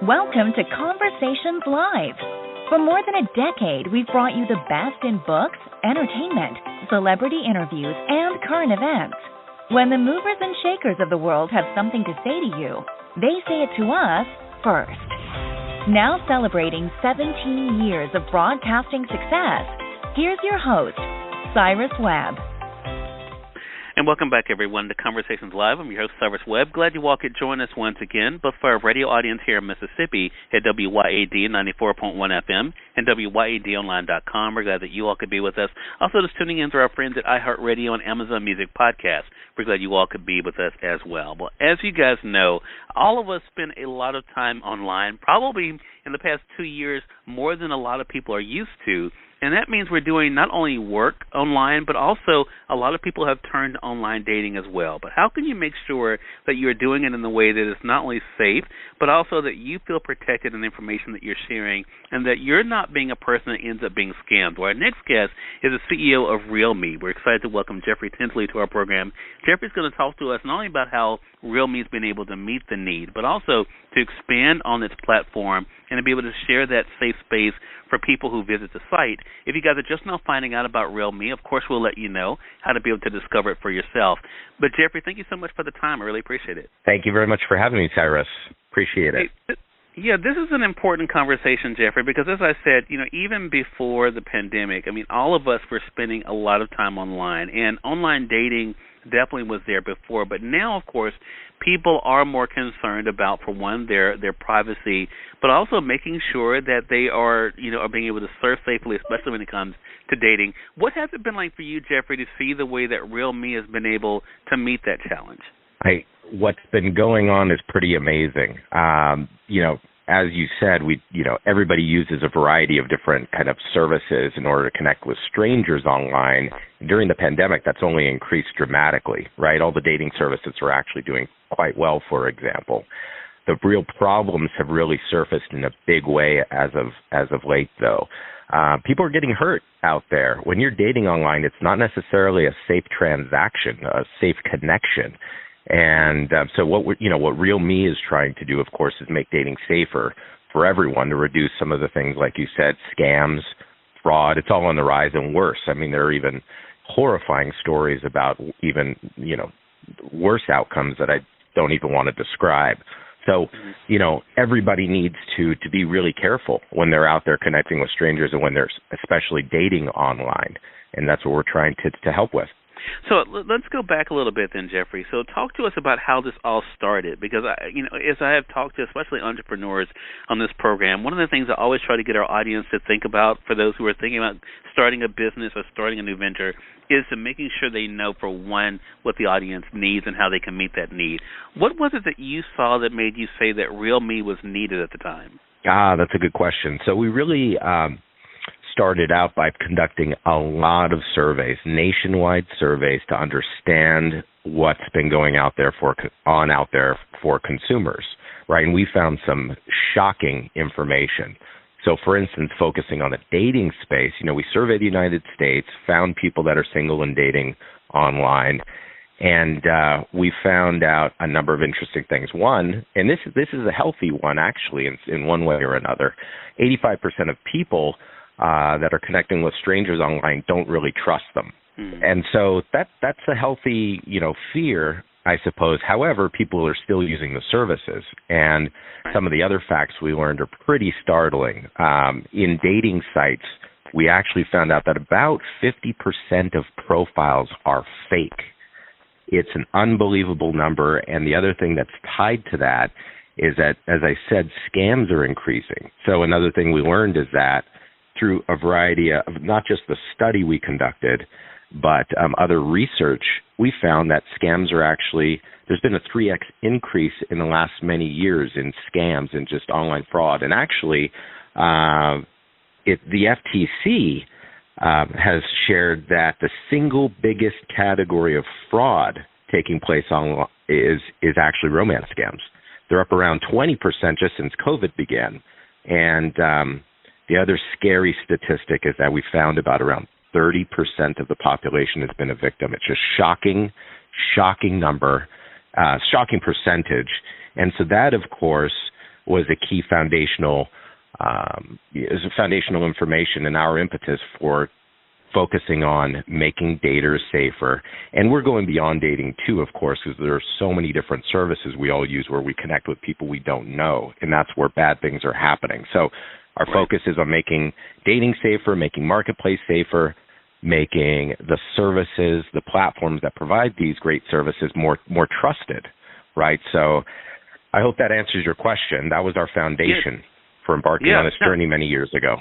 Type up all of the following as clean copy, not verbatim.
Welcome to Conversations Live. For more than a decade, we've brought you the best in books, entertainment, celebrity interviews, and current events. When the movers and shakers of the world have something to say to you, they say it to us first. Now celebrating 17 years of broadcasting success, here's your host, Cyrus Webb. And welcome back, everyone, to Conversations Live. I'm your host, Cyrus Webb. Glad you all could join us once again. But for our radio audience here in Mississippi at WYAD 94.1 FM and WYADonline.com, we're glad that you all could be with us. Also, just tuning in to our friends at iHeartRadio and Amazon Music Podcast. We're glad you all could be with us as well. Well, as you guys know, all of us spend a lot of time online, probably in the past 2 years, more than a lot of people are used to. And that means we're doing not only work online, but also a lot of people have turned to online dating as well. But how can you make sure that you're doing it in a way that is not only safe, but also that you feel protected in the information that you're sharing and that you're not being a person that ends up being scammed? Well, our next guest is the CEO of RealMe. We're excited to welcome Jeffrey Tinsley to our program. Jeffrey's going to talk to us not only about how RealMe's been able to meet the need, but also to expand on its platform and to be able to share that safe space for people who visit the site. If you guys are just now finding out about RealMe, of course we'll let you know how to be able to discover it for yourself. But Jeffrey, thank you so much for the time. I really appreciate it. Thank you very much for having me, Cyrus. Appreciate it. Yeah, this is an important conversation, Jeffrey, because as I said, even before the pandemic, all of us were spending a lot of time online, and online dating definitely was there before. But now, of course, people are more concerned about, for one, their privacy, but also making sure that they are being able to surf safely, especially when it comes to dating. What has it been like for you, Jeffrey, to see the way that RealMe has been able to meet that challenge? What's been going on is pretty amazing. As you said, everybody uses a variety of different kind of services in order to connect with strangers online. During the pandemic, that's only increased dramatically, right? All the dating services are actually doing quite well, for example. The real problems have really surfaced in a big way as of late, though. People are getting hurt out there. When you're dating online, it's not necessarily a safe transaction, a safe connection. And so what RealMe is trying to do, of course, is make dating safer for everyone, to reduce some of the things, like you said, scams, fraud. It's all on the rise and worse. There are even horrifying stories about even, worse outcomes that I don't even want to describe. So, everybody needs to be really careful when they're out there connecting with strangers and when they're especially dating online. And that's what we're trying to help with. So let's go back a little bit then, Jeffrey. So talk to us about how this all started, because as I have talked to especially entrepreneurs on this program, one of the things I always try to get our audience to think about, for those who are thinking about starting a business or starting a new venture, is to making sure they know, for one, what the audience needs and how they can meet that need. What was it that you saw that made you say that RealMe was needed at the time? That's a good question. So we really started out by conducting a lot of surveys, nationwide surveys, to understand what's been going out there for consumers, right? And we found some shocking information. So, for instance, focusing on the dating space, we surveyed the United States, found people that are single and dating online, and we found out a number of interesting things. One, and this is a healthy one, actually, in one way or another, 85% of people that are connecting with strangers online don't really trust them. And so that's a healthy, fear, I suppose. However, people are still using the services. And some of the other facts we learned are pretty startling. In dating sites, we actually found out that about 50% of profiles are fake. It's an unbelievable number. And the other thing that's tied to that is that, as I said, scams are increasing. So another thing we learned is that through a variety of, not just the study we conducted, but other research, we found that scams are actually, there's been a 3x increase in the last many years in scams and just online fraud. And actually, the FTC has shared that the single biggest category of fraud taking place online is actually romance scams. They're up around 20% just since COVID began. And the other scary statistic is that we found about around 30% of the population has been a victim. It's just shocking number, shocking percentage. And so that, of course, was a key foundational information in our impetus for focusing on making daters safer. And we're going beyond dating too, of course, because there are so many different services we all use where we connect with people we don't know, and that's where bad things are happening. So our focus is on making dating safer, making marketplace safer, making the services, the platforms that provide these great services more trusted, right? So I hope that answers your question. That was our foundation for embarking on this journey many years ago.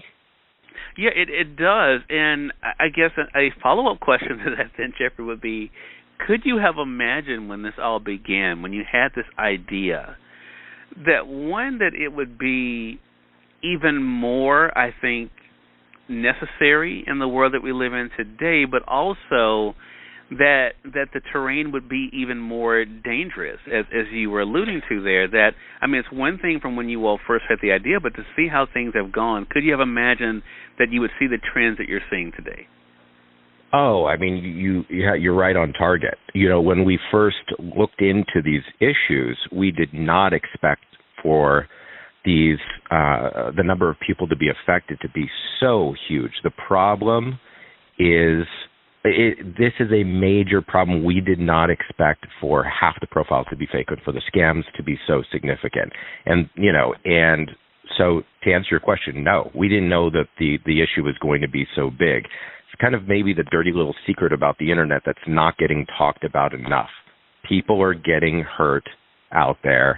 Yeah, it does. And I guess a follow-up question to that then, Jeffrey, would be, could you have imagined when this all began, when you had this idea, that it would be even more, I think, necessary in the world that we live in today, but also that the terrain would be even more dangerous, as you were alluding to there. That, I mean, it's one thing from when you all first had the idea, but to see how things have gone, could you have imagined that you would see the trends that you're seeing today? Oh, I mean, you're right on target. When we first looked into these issues, we did not expect for the number of people to be affected to be so huge. The problem is, this is a major problem. We did not expect for half the profiles to be fake and for the scams to be so significant. And so to answer your question, no, we didn't know that the issue was going to be so big. It's kind of maybe the dirty little secret about the internet that's not getting talked about enough. People are getting hurt out there.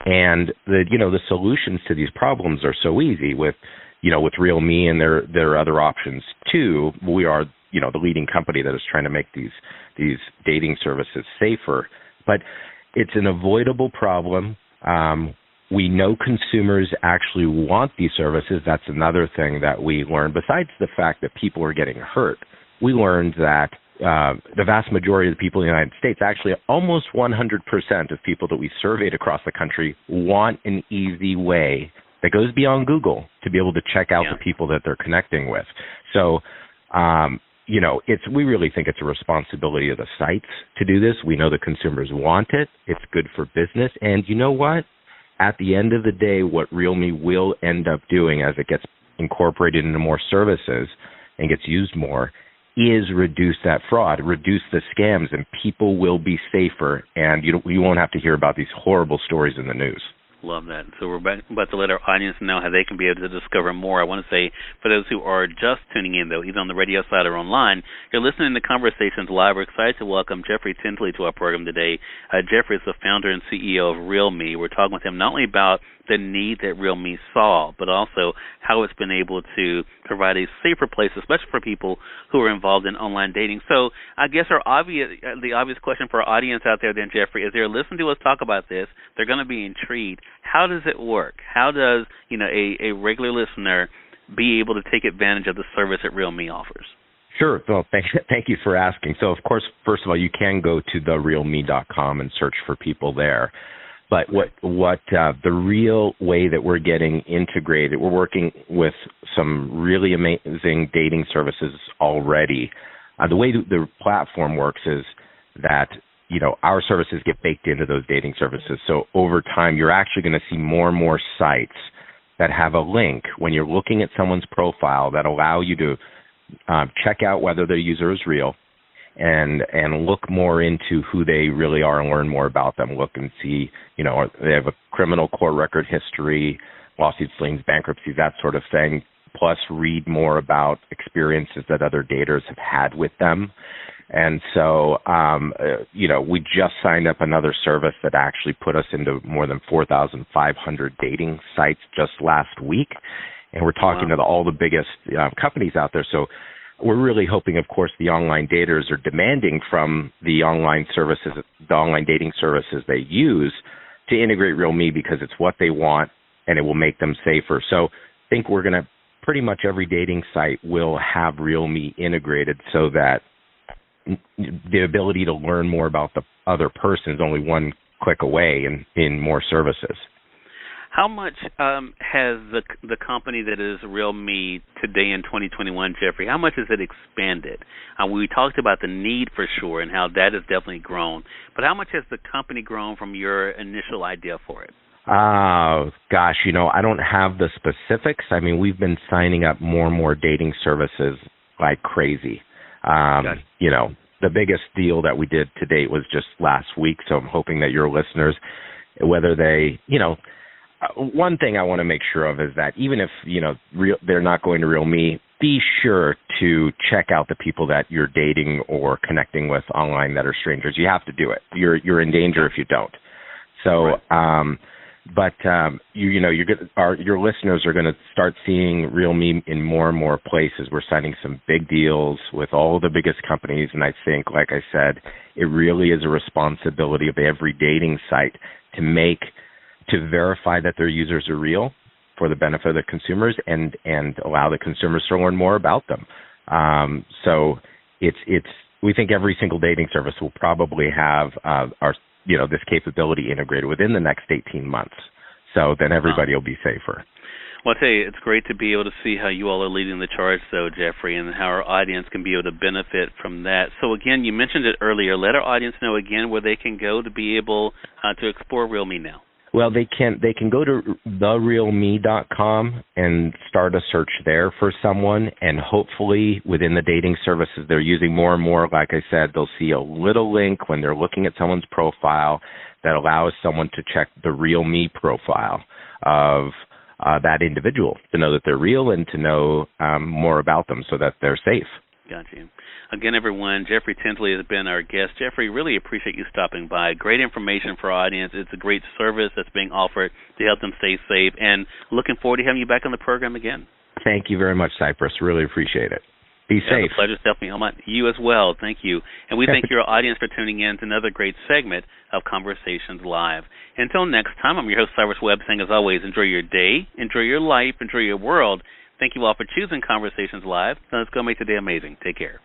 And the solutions to these problems are so easy with RealMe, and there are other options too. We are, the leading company that is trying to make these dating services safer. But it's an avoidable problem. We know consumers actually want these services. That's another thing that we learned. Besides the fact that people are getting hurt, we learned that the vast majority of the people in the United States, actually almost 100% of people that we surveyed across the country, want an easy way that goes beyond Google to be able to check out the people that they're connecting with. So, we really think it's a responsibility of the sites to do this. We know the consumers want it. It's good for business. And you know what? At the end of the day, what RealMe will end up doing as it gets incorporated into more services and gets used more is reduce that fraud, reduce the scams, and people will be safer, and you won't have to hear about these horrible stories in the news. Love that. So we're about to let our audience know how they can be able to discover more. I want to say, for those who are just tuning in, though, either on the radio side or online, you're listening to Conversations Live. We're excited to welcome Jeffrey Tinsley to our program today. Jeffrey is the founder and CEO of RealMe. We're talking with him not only about the need that RealMe saw, but also how it's been able to provide a safer place, especially for people who are involved in online dating. So I guess the obvious question for our audience out there then, Jeffrey, is they're listening to us talk about this, they're going to be intrigued. How does it work? How does a regular listener be able to take advantage of the service that RealMe offers? Sure. Well, thank you for asking. So, of course, first of all, you can go to therealme.com and search for people there. But what the real way that we're getting integrated, we're working with some really amazing dating services already. The way the platform works is that, our services get baked into those dating services. So over time, you're actually going to see more and more sites that have a link when you're looking at someone's profile that allow you to check out whether their user is real, and look more into who they really are and learn more about them. Look and see, they have a criminal court record history, lawsuits, liens, bankruptcies, that sort of thing. Plus, read more about experiences that other daters have had with them. And so, we just signed up another service that actually put us into more than 4,500 dating sites just last week. And we're talking to all the biggest companies out there. So we're really hoping, of course, the online daters are demanding from the online services, the online dating services they use, to integrate RealMe because it's what they want and it will make them safer. So I think we're going to pretty much every dating site will have RealMe integrated so that the ability to learn more about the other person is only one click away in more services. How much has the company that is RealMe today in 2021, Jeffrey, how much has it expanded? We talked about the need for sure and how that has definitely grown, but how much has the company grown from your initial idea for it? Gosh, I don't have the specifics. I mean, we've been signing up more and more dating services like crazy. The biggest deal that we did to date was just last week, so I'm hoping that your listeners, whether they, one thing I want to make sure of is that even if, they're not going to RealMe, be sure to check out the people that you're dating or connecting with online that are strangers. You have to do it. You're in danger if you don't. So, right. Your listeners are going to start seeing RealMe in more and more places. We're signing some big deals with all the biggest companies, and I think, like I said, it really is a responsibility of every dating site to verify that their users are real for the benefit of the consumers and allow the consumers to learn more about them. So we think every single dating service will probably have this capability integrated within the next 18 months. So then everybody will be safer. Well, I tell you, it's great to be able to see how you all are leading the charge, though, Jeffrey, and how our audience can be able to benefit from that. So, again, you mentioned it earlier. Let our audience know again where they can go to be able to explore RealMe now. Well, they can go to therealme.com and start a search there for someone, and hopefully within the dating services they're using more and more, like I said, they'll see a little link when they're looking at someone's profile that allows someone to check the RealMe profile of that individual to know that they're real and to know more about them so that they're safe. Got you. Again, everyone, Jeffrey Tinsley has been our guest. Jeffrey, really appreciate you stopping by. Great information for our audience. It's a great service that's being offered to help them stay safe, and looking forward to having you back on the program again. Thank you very much, Cypress. Really appreciate it. Be safe. The pleasure's definitely on you as well. Thank you. And we thank your audience for tuning in to another great segment of Conversations Live. Until next time, I'm your host, Cyrus Webb, saying, as always, enjoy your day, enjoy your life, enjoy your world. Thank you all for choosing Conversations Live. Now let's go make today amazing. Take care.